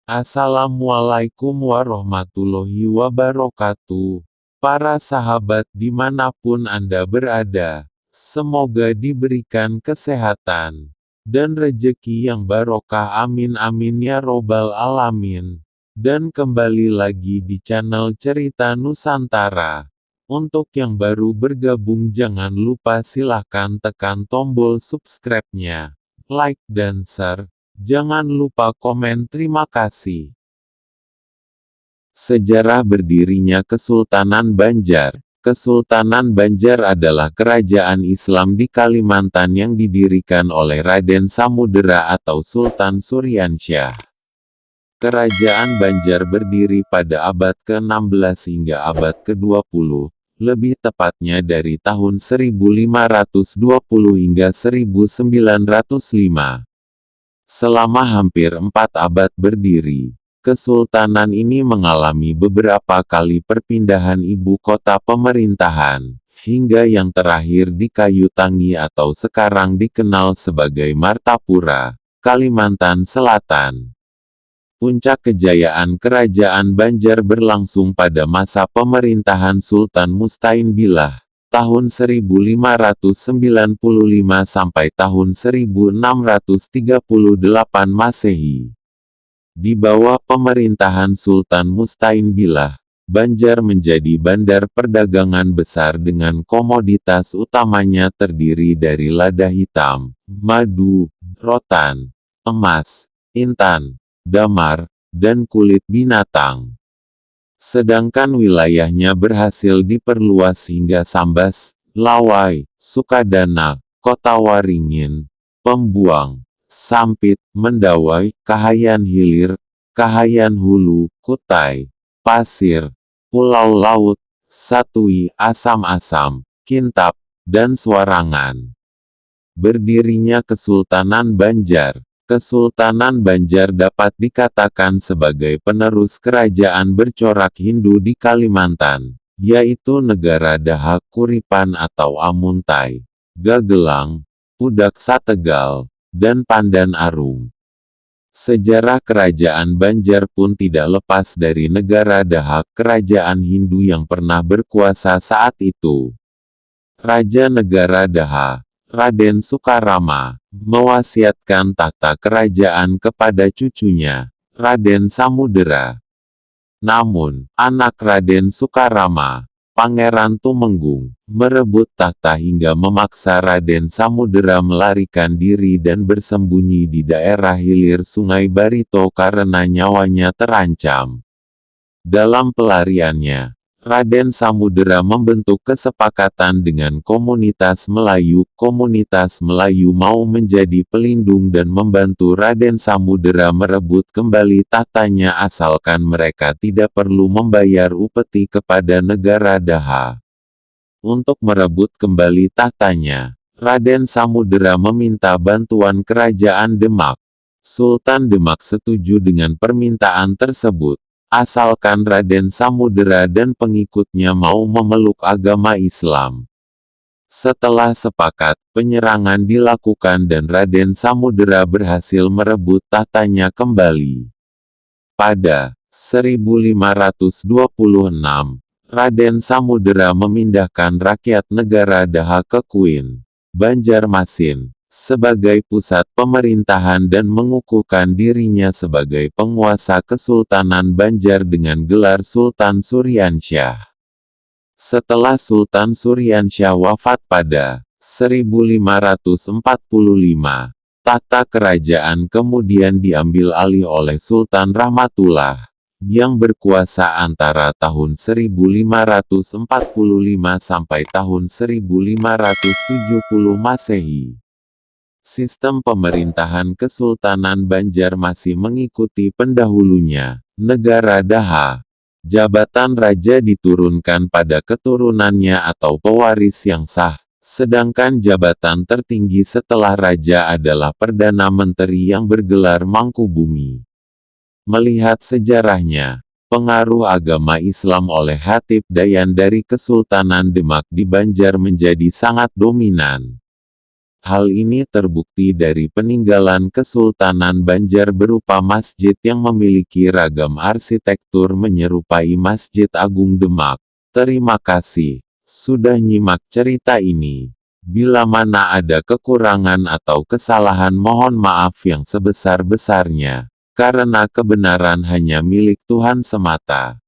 Assalamualaikum warahmatullahi wabarakatuh. Para sahabat dimanapun Anda berada, semoga diberikan kesehatan dan rejeki yang barokah, amin amin ya robbal alamin. Dan kembali lagi di channel Cerita Nusantara. Untuk yang baru bergabung jangan lupa silahkan tekan tombol subscribe-nya, like dan share. Jangan lupa komen. Terima kasih. Sejarah berdirinya Kesultanan Banjar. Kesultanan Banjar adalah kerajaan Islam di Kalimantan yang didirikan oleh Raden Samudera atau Sultan Suryansyah. Kerajaan Banjar berdiri pada abad ke-16 hingga abad ke-20, lebih tepatnya dari tahun 1520 hingga 1905. Selama hampir 4 abad berdiri, kesultanan ini mengalami beberapa kali perpindahan ibu kota pemerintahan, hingga yang terakhir di Kayutangi atau sekarang dikenal sebagai Martapura, Kalimantan Selatan. Puncak kejayaan kerajaan Banjar berlangsung pada masa pemerintahan Sultan Mustain Billah, tahun 1595 sampai tahun 1638 Masehi. Di bawah pemerintahan Sultan Mustain Billah, Banjar menjadi bandar perdagangan besar dengan komoditas utamanya terdiri dari lada hitam, madu, rotan, emas, intan, damar, dan kulit binatang. Sedangkan wilayahnya berhasil diperluas hingga Sambas, Lawai, Sukadana, Kota Waringin, Pembuang, Sampit, Mendawai, Kahayan Hilir, Kahayan Hulu, Kutai, Pasir, Pulau Laut, Satui, Asam-Asam, Kintab, dan Swarangan. Berdirinya Kesultanan Banjar. Kesultanan Banjar dapat dikatakan sebagai penerus kerajaan bercorak Hindu di Kalimantan, yaitu negara Daha Kuripan atau Amuntai, Gagelang, Pudak Sategal, dan Pandan Arum. Sejarah kerajaan Banjar pun tidak lepas dari negara Daha, kerajaan Hindu yang pernah berkuasa saat itu. Raja negara Daha, Raden Sukarama, mewasiatkan tahta kerajaan kepada cucunya, Raden Samudera. Namun, anak Raden Sukarama, Pangeran Tumenggung, merebut tahta hingga memaksa Raden Samudera melarikan diri dan bersembunyi di daerah hilir Sungai Barito karena nyawanya terancam. Dalam pelariannya, Raden Samudera membentuk kesepakatan dengan komunitas Melayu. Komunitas Melayu mau menjadi pelindung dan membantu Raden Samudera merebut kembali tahtanya asalkan mereka tidak perlu membayar upeti kepada negara Daha. Untuk merebut kembali tahtanya, Raden Samudera meminta bantuan kerajaan Demak. Sultan Demak setuju dengan permintaan tersebut, asalkan Raden Samudera dan pengikutnya mau memeluk agama Islam. Setelah sepakat, penyerangan dilakukan dan Raden Samudera berhasil merebut tahtanya kembali. Pada 1526, Raden Samudera memindahkan rakyat negara Daha ke Kuin, Banjarmasin, sebagai pusat pemerintahan dan mengukuhkan dirinya sebagai penguasa Kesultanan Banjar dengan gelar Sultan Suryansyah. Setelah Sultan Suryansyah wafat pada 1545, tahta kerajaan kemudian diambil alih oleh Sultan Rahmatullah, yang berkuasa antara tahun 1545 sampai tahun 1570 Masehi. Sistem pemerintahan Kesultanan Banjar masih mengikuti pendahulunya, negara Daha. Jabatan raja diturunkan pada keturunannya atau pewaris yang sah, sedangkan jabatan tertinggi setelah raja adalah Perdana Menteri yang bergelar Mangkubumi. Melihat sejarahnya, pengaruh agama Islam oleh Hatib Dayan dari Kesultanan Demak di Banjar menjadi sangat dominan. Hal ini terbukti dari peninggalan Kesultanan Banjar berupa masjid yang memiliki ragam arsitektur menyerupai Masjid Agung Demak. Terima kasih sudah nyimak cerita ini. Bila mana ada kekurangan atau kesalahan mohon maaf yang sebesar-besarnya, karena kebenaran hanya milik Tuhan semata.